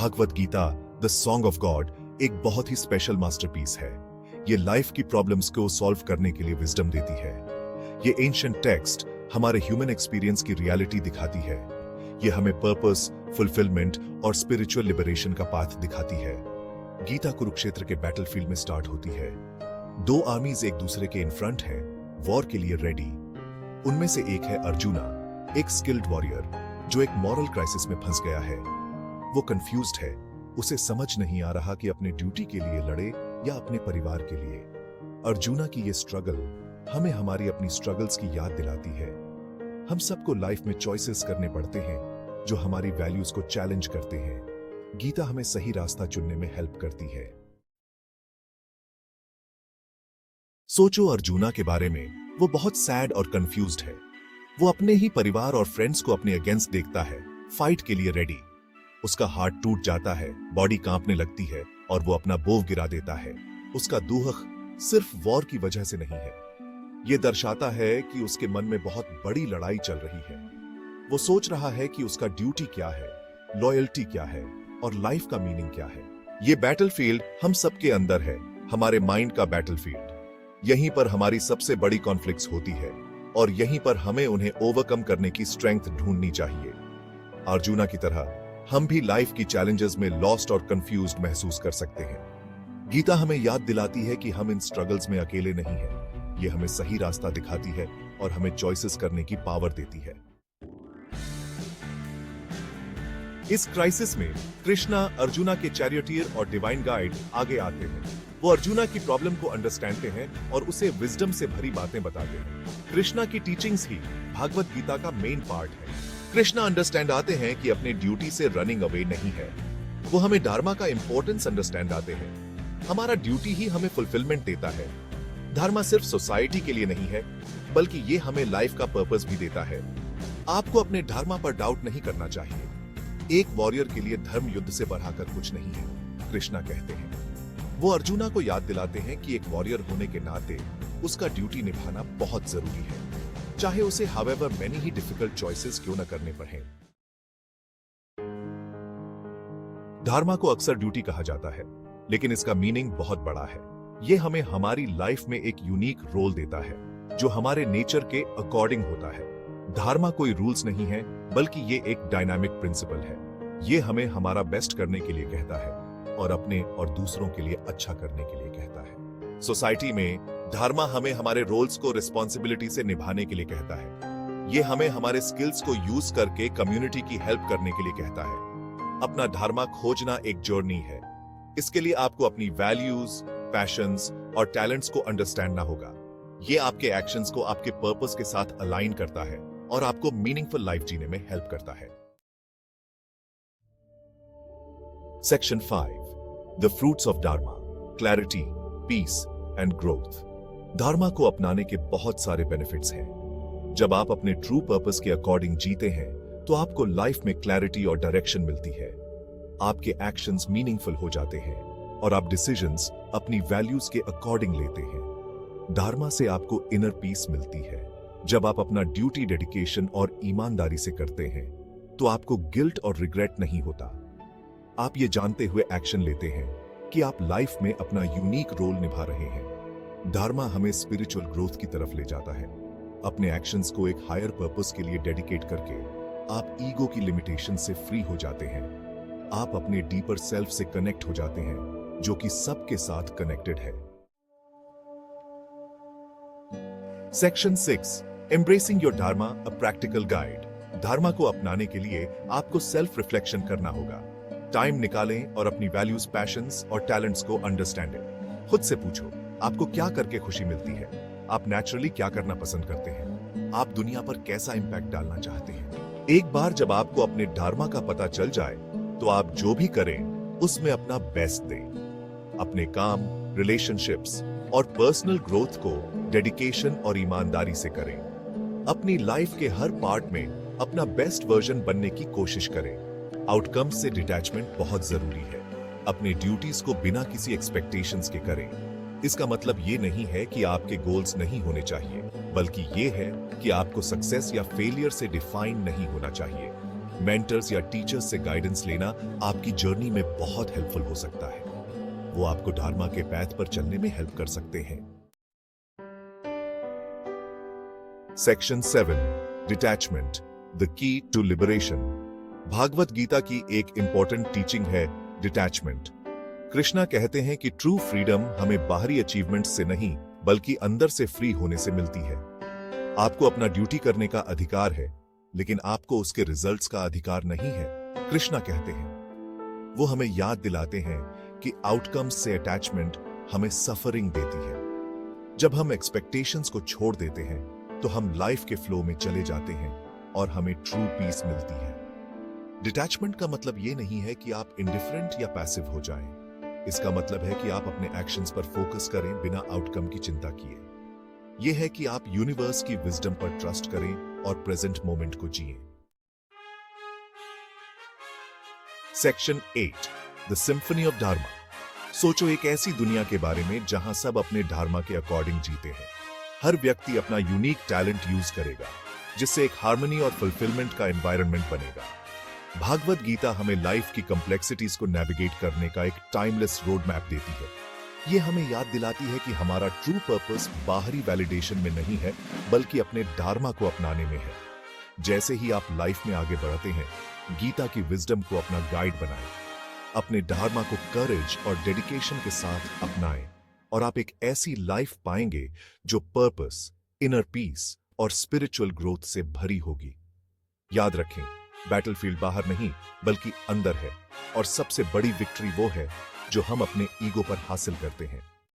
Bhagavat Gita the song of God एक बहुत ही special masterpiece है। ये लाइफ की प्रॉब्लम्स को सॉल्व करने के लिए विजडम देती है। ये एंशिएंट टेक्स्ट हमारे ह्यूमन एक्सपीरियंस की रियलिटी दिखाती है। ये हमें पर्पस, फुलफिलमेंट और स्पिरिचुअल लिबरेशन का पाथ दिखाती है। गीता कुरुक्षेत्र के बैटलफील्ड में स्टार्ट होती है। दो आर्मीज एक दूसरे के इन फ्रंट हैं, वॉर के लिए रेडी। उनमें से एक है अर्जुना, एक स्किल्ड वॉरियर जो एक मॉरल क्राइसिस में फंस गया है। वो कंफ्यूज्ड है, उसे समझ नहीं आ रहा कि अपने ड्यूटी के लिए लड़े या अपने परिवार के लिए। अर्जुना की ये स्ट्रगल हमें हमारी अपनी स्ट्रगल्स की याद दिलाती है। हम सबको लाइफ में चॉइसेस करने पड़ते हैं जो हमारी वैल्यूज को चैलेंज करते हैं। गीता हमें सही रास्ता चुनने में हेल्प करती है। सोचो अर्जुना के बारे में, वो बहुत सैड और कंफ्यूज्ड है। वो अपने ही परिवार और फ्रेंड्स को अपने अगेंस्ट देखता है, फाइट के लिए रेडी। उसका हार्ट टूट जाता है, बॉडी कांपने लगती है और वो अपना बोव गिरा देता है। उसका दुख सिर्फ वॉर की वजह से नहीं है। ये दर्शाता है कि उसके मन में बहुत बड़ी लड़ाई चल रही है। वो सोच रहा है कि उसका ड्यूटी क्या है, लॉयल्टी क्या है और लाइफ का मीनिंग क्या है। ये बैटलफील्ड हम सबके अंदर है, हमारे माइंड का बैटलफील्ड। यहीं पर हमारी सबसे बड़ी कॉन्फ्लिक्ट्स होती है और यहीं पर हमें उन्हें ओवरकम करने की स्ट्रेंथ ढूंढनी चाहिए। अर्जुना की तरह हम भी लाइफ की चैलेंजेस में लॉस्ट और कंफ्यूज्ड महसूस कर सकते हैं। गीता हमें याद दिलाती है कि हम इन स्ट्रगल्स में अकेले नहीं हैं। ये हमें सही रास्ता दिखाती है और हमें चॉइसेस करने की पावर देती है। इस क्राइसिस में कृष्णा अर्जुना के चैरियटियर और डिवाइन गाइड आगे आते हैं। वो अर्जुना की प्रॉब्लम को अंडरस्टैंड हैं और उसे विजडम से भरी बातें बताते हैं। कृष्णा की टीचिंग्स ही भागवत गीता का मेन पार्ट है। कृष्णा अंडरस्टैंड आते हैं कि अपनी ड्यूटी से रनिंग अवे नहीं है। वो हमें धर्मा का इंपॉर्टेंस अंडरस्टैंड आते हैं। हमारा ड्यूटी ही हमें फुलफिलमेंट देता है। धर्मा सिर्फ सोसाइटी के लिए नहीं है, बल्कि ये हमें लाइफ का पर्पस भी देता है। आपको अपने धर्मा पर डाउट नहीं करना चाहिए। एक वॉरियर के लिए धर्म युद्ध से बढ़ाकर कुछ नहीं है, कृष्णा कहते हैं। वो अर्जुना को याद दिलाते हैं कि एक वॉरियर होने के नाते उसका ड्यूटी निभाना बहुत जरूरी है, चाहे उसे however many ही डिफिकल्ट चॉइसेस क्यों न करने पड़े। धर्मा को अक्सर ड्यूटी कहा जाता है, लेकिन इसका मीनिंग बहुत बड़ा है। यह हमें हमारी लाइफ में एक यूनिक रोल देता है जो हमारे नेचर के अकॉर्डिंग होता है। धर्मा कोई रूल्स नहीं है, बल्कि ये एक डायनामिक प्रिंसिपल है। ये हमें हमारा बेस्ट करने के लिए कहता है और अपने और दूसरों के लिए अच्छा करने के लिए कहता है। सोसाइटी में धर्मा हमें हमारे रोल्स को रिस्पॉन्सिबिलिटी से निभाने के लिए कहता है। ये हमें हमारे स्किल्स को यूज करके कम्युनिटी की हेल्प करने के लिए कहता है। अपना धर्मा खोजना एक जर्नी है। इसके लिए आपको अपनी वैल्यूज, पैशंस और टैलेंट्स को अंडरस्टैंड होगा। ये आपके एक्शंस को आपके पर्पस के साथ अलाइन करता है और आपको मीनिंगफुल लाइफ जीने में हेल्प करता है। Section 5 the fruits of dharma, clarity, peace and growth. धर्मा को अपनाने के बहुत सारे बेनिफिट्स हैं। जब आप अपने ट्रू पर्पस के अकॉर्डिंग जीते हैं तो आपको लाइफ में क्लैरिटी और डायरेक्शन मिलती है। आपके एक्शंस मीनिंगफुल हो जाते हैं और आप डिसीजंस अपनी वैल्यूज के अकॉर्डिंग लेते हैं। धर्मा से आपको इनर पीस मिलती है। जब आप अपना ड्यूटी डेडिकेशन और ईमानदारी से करते हैं तो आपको गिल्ट और रिग्रेट नहीं होता। आप ये जानते हुए एक्शन लेते हैं कि आप लाइफ में अपना यूनिक रोल निभा रहे हैं। धर्मा हमें स्पिरिचुअल ग्रोथ की तरफ ले जाता है। अपने एक्शंस को एक हायर पर्पस के लिए डेडिकेट करके आप ईगो की लिमिटेशन से फ्री हो जाते हैं। आप अपने डीपर सेल्फ से कनेक्ट हो जाते हैं जो कि सबके साथ कनेक्टेड है। Section 6 embracing your dharma, a practical guide. धर्मा को अपनाने के लिए आपको सेल्फ रिफ्लेक्शन करना होगा। टाइम निकालें और अपनी वैल्यूज, पैशंस और टैलेंट्स को अंडरस्टैंड। खुद से पूछो, आपको क्या करके खुशी मिलती है? आप नेचुरली क्या करना पसंद करते हैं? आप दुनिया पर कैसा इंपैक्ट डालना चाहते हैं? एक बार जब आपको अपने धर्मा का पता चल जाए तो आप जो भी करें उसमें अपना बेस्ट दें। अपने काम, रिलेशनशिप्स और पर्सनल ग्रोथ को डेडिकेशन और ईमानदारी से करें। अपनी लाइफ के हर पार्ट में अपना बेस्ट वर्जन बनने की कोशिश करें। आउटकम्स से डिटैचमेंट बहुत जरूरी है। अपने ड्यूटीज को बिना किसी एक्सपेक्टेशंस के करें। इसका मतलब ये नहीं है कि आपके गोल्स नहीं होने चाहिए, बल्कि ये है कि आपको सक्सेस या फेलियर से डिफाइन नहीं होना चाहिए। मेंटर्स या टीचर्स से गाइडेंस लेना आपकी जर्नी में बहुत हेल्पफुल हो सकता है। वो आपको धार्मा के पैथ पर चलने में हेल्प कर सकते हैं। Section 7, detachment, the key to liberation. Bhagavad Gita की एक इंपॉर्टेंट टीचिंग है डिटैचमेंट। कृष्णा कहते हैं कि ट्रू फ्रीडम हमें बाहरी अचीवमेंट्स से नहीं बल्कि अंदर से फ्री होने से मिलती है। आपको अपना ड्यूटी करने का अधिकार है, लेकिन आपको उसके रिजल्ट्स का अधिकार नहीं है, कृष्णा कहते हैं। वो हमें याद दिलाते हैं कि आउटकम्स से अटैचमेंट हमें सफरिंग देती है। जब हम एक्सपेक्टेशंस को छोड़ देते हैं तो हम लाइफ के फ्लो में चले जाते हैं और हमें ट्रू पीस मिलती है। डिटैचमेंट का मतलब ये नहीं है कि आप इंडिफरेंट या पैसिव हो जाएं। इसका मतलब है कि आप अपने एक्शंस पर फोकस करें बिना आउटकम की चिंता किए। यह है कि आप यूनिवर्स की विजडम पर ट्रस्ट करें और प्रेजेंट मोमेंट को जिएं। सेक्शन 8, द सिम्फनी ऑफ धर्मा। सोचो एक ऐसी दुनिया के बारे में जहां सब अपने धर्मा के अकॉर्डिंग जीते हैं। हर व्यक्ति अपना यूनिक टैलेंट यूज करेगा, जिससे एक हार्मनी और फुलफिलमेंट का एनवायरनमेंट बनेगा। भागवत गीता हमें लाइफ की कॉम्प्लेक्सिटीज को नेविगेट करने का एक टाइमलेस रोड मैप देती है। ये हमें याद दिलाती है कि हमारा ट्रू पर्पस बाहरी वैलिडेशन में नहीं है, बल्कि अपने धर्मा को अपनाने में है। जैसे ही आप लाइफ में आगे बढ़ते हैं, गीता की विजडम को अपना गाइड बनाएं। अपने धर्मा को करेज और डेडिकेशन के साथ अपनाएं और आप एक ऐसी लाइफ पाएंगे जो पर्पस, इनर पीस और स्पिरिचुअल ग्रोथ से भरी होगी। याद रखें, बैटलफील्ड बाहर नहीं बल्कि अंदर है, और सबसे बड़ी विक्ट्री वो है जो हम अपने ईगो पर हासिल करते हैं।